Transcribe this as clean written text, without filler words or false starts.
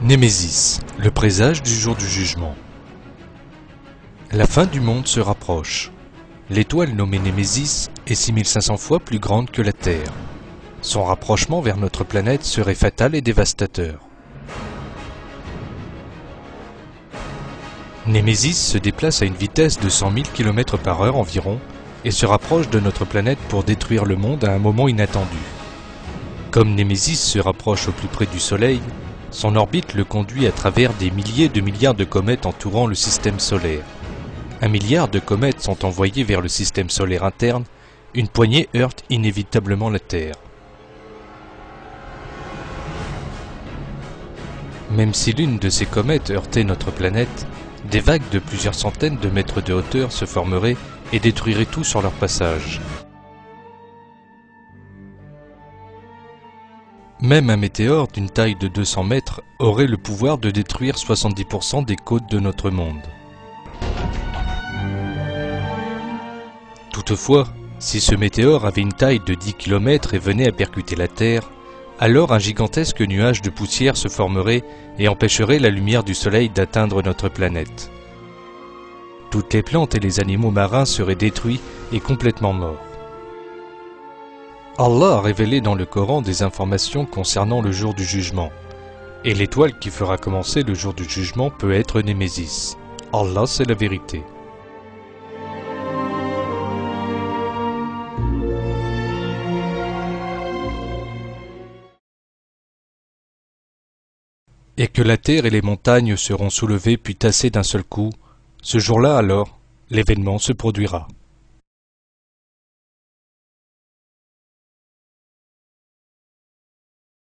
Némésis, le présage du jour du jugement. La fin du monde se rapproche. L'étoile nommée Némésis est 6500 fois plus grande que la Terre. Son rapprochement vers notre planète serait fatal et dévastateur. Némésis se déplace à une vitesse de 100 000 km/h environ et se rapproche de notre planète pour détruire le monde à un moment inattendu. Comme Némésis se rapproche au plus près du Soleil, son orbite le conduit à travers des milliers de milliards de comètes entourant le système solaire. 1 milliard de comètes sont envoyées vers le système solaire interne, une poignée heurte inévitablement la Terre. Même si l'une de ces comètes heurtait notre planète, des vagues de plusieurs centaines de mètres de hauteur se formeraient et détruiraient tout sur leur passage. Même un météore d'une taille de 200 mètres aurait le pouvoir de détruire 70% des côtes de notre monde. Toutefois, si ce météore avait une taille de 10 km et venait à percuter la Terre, alors un gigantesque nuage de poussière se formerait et empêcherait la lumière du Soleil d'atteindre notre planète. Toutes les plantes et les animaux marins seraient détruits et complètement morts. Allah a révélé dans le Coran des informations concernant le jour du jugement. Et l'étoile qui fera commencer le jour du jugement peut être Némésis. Allah, c'est la vérité. Et que la terre et les montagnes seront soulevées puis tassées d'un seul coup, ce jour-là alors, l'événement se produira.